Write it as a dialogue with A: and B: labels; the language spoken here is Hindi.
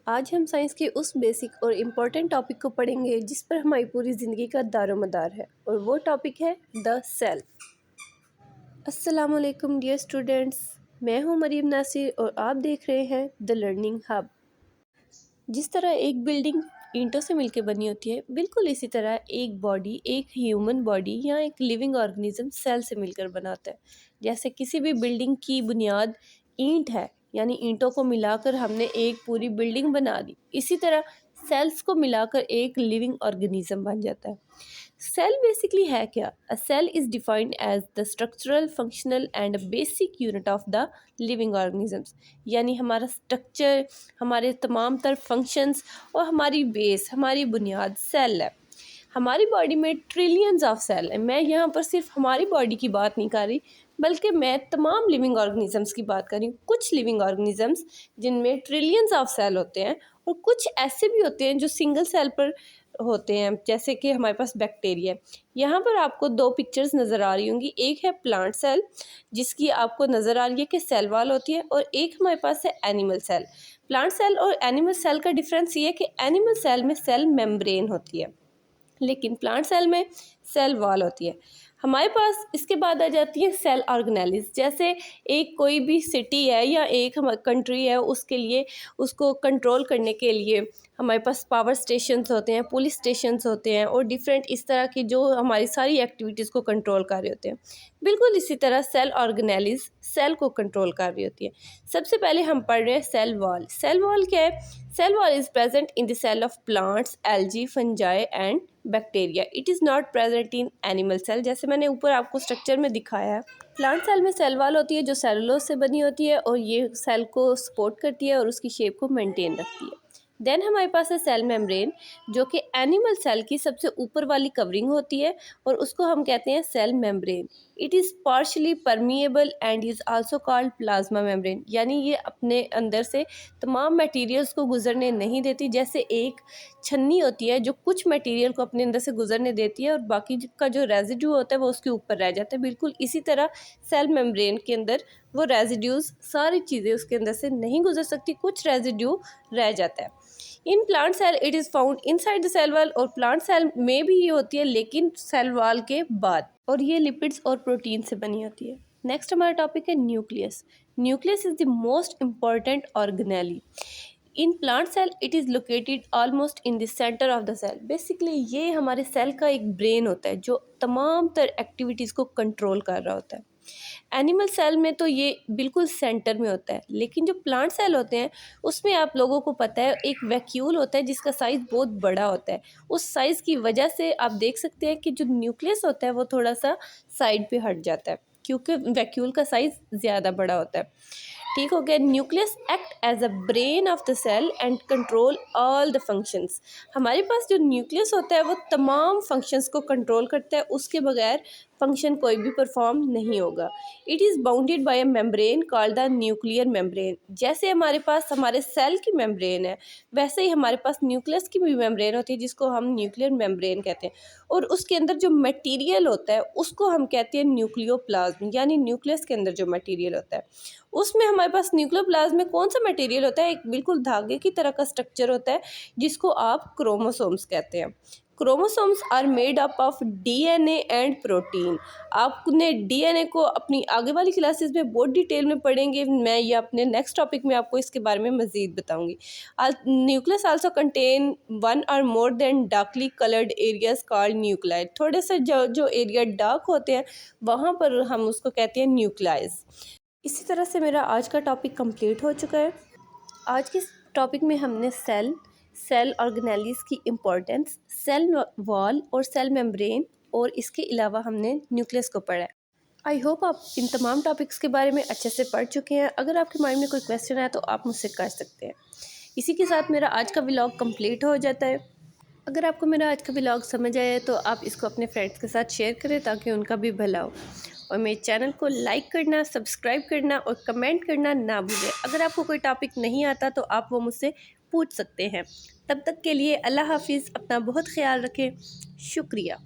A: आज हम साइंस के उस बेसिक और इम्पॉर्टेंट टॉपिक को पढ़ेंगे जिस पर हमारी पूरी ज़िंदगी का दारोमदार है, और वो टॉपिक है द सेल। अस्सलामुअलैकुम डियर स्टूडेंट्स, मैं हूं मरीम नासिर और आप देख रहे हैं द लर्निंग हब। जिस तरह एक बिल्डिंग ईंटों से मिलकर बनी होती है, बिल्कुल इसी तरह एक बॉडी, एक ह्यूमन बॉडी या एक लिविंग ऑर्गेनिज्म सेल से मिलकर बनाता है। जैसे किसी भी बिल्डिंग की बुनियाद ईंट है, यानी ईंटों को मिलाकर हमने एक पूरी बिल्डिंग बना दी, इसी तरह सेल्स को मिलाकर एक लिविंग ऑर्गेनिज्म बन जाता है। सेल बेसिकली है क्या? A cell is defined as the structural, functional and basic unit of the living organisms. यानी हमारा स्ट्रक्चर, हमारे तमाम तर फंक्शंस और हमारी बेस, हमारी बुनियाद सेल है। हमारी बॉडी में ट्रिलियंस ऑफ सेल है। मैं यहाँ पर सिर्फ हमारी बॉडी की बात नहीं कर रही, बल्कि मैं तमाम लिविंग ऑर्गेनिजम्स की बात कर रही हूँ। कुछ लिविंग ऑर्गेनिजम्स जिनमें ट्रिलियंस ऑफ सेल होते हैं, और कुछ ऐसे भी होते हैं जो सिंगल सेल पर होते हैं, जैसे कि हमारे पास बैक्टीरिया है। यहाँ पर आपको दो पिक्चर्स नज़र आ रही होंगी। एक है प्लांट सेल, जिसकी आपको नज़र आ रही है कि सेल वॉल होती है, और एक हमारे पास है एनिमल सेल। प्लांट सेल और एनिमल सेल का डिफरेंस ये है कि एनिमल सेल में सेल मेम्ब्रेन होती है, लेकिन प्लांट सेल में सेल वॉल होती है। हमारे पास इसके बाद आ जाती है सेल ऑर्गेनेलिस। जैसे एक कोई भी सिटी है या एक कंट्री है, उसके लिए, उसको कंट्रोल करने के लिए हमारे पास पावर स्टेशंस होते हैं, पुलिस स्टेशंस होते हैं, और डिफरेंट इस तरह की जो हमारी सारी एक्टिविटीज़ को कंट्रोल कर रहे होते हैं। बिल्कुल इसी तरह सेल ऑर्गेनेलिस सेल को कंट्रोल कर रही होती है। सबसे पहले हम पढ़ रहे हैं सेल वॉल। सेल वॉल क्या है? Cell wall is present in the cell of plants, algae, fungi and bacteria. It is not present in animal cell. जैसे मैंने ऊपर आपको स्ट्रक्चर में दिखाया है, प्लांट सेल में सेल वॉल होती है जो सेलुलोज से बनी होती है, और ये सेल को सपोर्ट करती है और उसकी शेप को मेंटेन रखती है। देन हमारे पास है सेल मेम्ब्रेन, जो कि एनिमल सेल की सबसे ऊपर वाली कवरिंग होती है, और उसको हम कहते हैं cell membrane. It is partially permeable and is also called plasma membrane. यानी ये अपने अंदर से तमाम मटेरियल्स को गुजरने नहीं देती। जैसे एक छन्नी होती है जो कुछ मटेरियल को अपने अंदर से गुजरने देती है, और बाकी का जो रेजिड्यू होता है वो उसके ऊपर रह जाता है। बिल्कुल इसी तरह सेल मेम्ब्रेन के अंदर वो रेजिड्यूज, सारी चीज़ें उसके अंदर से नहीं गुजर सकती, कुछ रेजिड्यू रह जाता है। In plant cell it is found inside the cell wall. और प्लांट सेल में भी ये होती है, लेकिन सेल वॉल के बाद, और ये लिपिड्स और प्रोटीन से बनी होती है। नेक्स्ट हमारा टॉपिक है nucleus. Nucleus is the most important organelle in plant cell. It is located almost in the centre of the cell. Basically ये हमारे सेल का एक ब्रेन होता है जो तमाम तर एक्टिविटीज़ को कंट्रोल कर रहा होता है। एनिमल सेल में तो ये बिल्कुल सेंटर में होता है, लेकिन जो प्लांट सेल होते हैं उसमें आप लोगों को पता है एक वैक्यूल होता है जिसका साइज़ बहुत बड़ा होता है। उस साइज़ की वजह से आप देख सकते हैं कि जो न्यूक्लियस होता है वो थोड़ा सा साइड पे हट जाता है, क्योंकि वैक्यूल का साइज़ ज़्यादा बड़ा होता है। ठीक हो गया। Nucleus act as a brain of the cell and control all the functions. हमारे पास जो न्यूक्लियस होता है वो तमाम फंक्शंस को कंट्रोल करता है, उसके बगैर फंक्शन कोई भी परफॉर्म नहीं होगा। It is bounded by a membrane called the nuclear membrane. जैसे हमारे पास हमारे सेल की मेम्ब्रेन है, वैसे ही हमारे पास न्यूक्लियस की भी मेम्ब्रेन होती है, जिसको हम न्यूक्लियर मेम्ब्रेन कहते हैं। और उसके अंदर जो मटेरियल होता है उसको हम कहते हैं न्यूक्लियोप्लाज्म। यानी न्यूक्लियस के अंदर जो मटेरियल होता है, उसमें हमारे पास न्यूक्लियोप्लाज्म में कौन सा मटेरियल होता है? एक बिल्कुल धागे की तरह का स्ट्रक्चर होता है, जिसको आप क्रोमोसोम्स कहते हैं। Chromosomes are made up of DNA and protein. आपने डीएनए को अपनी आगे वाली क्लासेस में बहुत डिटेल में पढ़ेंगे। मैं ये अपने नेक्स्ट टॉपिक में आपको इसके बारे में मज़ीद बताऊंगी। न्यूक्लियस आल्सो कंटेन वन और more than darkly coloured areas called nuclei. थोड़े से जो एरिया डार्क होते हैं वहाँ पर हम उसको कहते हैं न्यूक्लाइज। इसी तरह से मेरा आज का टॉपिक कंप्लीट हो चुका है। आज के टॉपिक में हमने सेल ऑर्गेनेलिस की इम्पोर्टेंस, सेल वॉल और सेल मेम्ब्रेन, और इसके अलावा हमने न्यूक्लियस को पढ़ा है। आई होप आप इन तमाम टॉपिक्स के बारे में अच्छे से पढ़ चुके हैं। अगर आपके माइंड में कोई क्वेश्चन है तो आप मुझसे कर सकते हैं। इसी के साथ मेरा आज का व्लॉग कंप्लीट हो जाता है। अगर आपको मेरा आज का व्लॉग समझ आया है तो आप इसको अपने फ्रेंड्स के साथ शेयर करें, ताकि उनका भी भला हो। और मेरे चैनल को लाइक करना, सब्सक्राइब करना और कमेंट करना ना भूलें। अगर आपको कोई टॉपिक नहीं आता तो आप वो मुझसे पूछ सकते हैं। तब तक के लिए अल्लाह हाफिज़। अपना बहुत ख्याल रखें। शुक्रिया।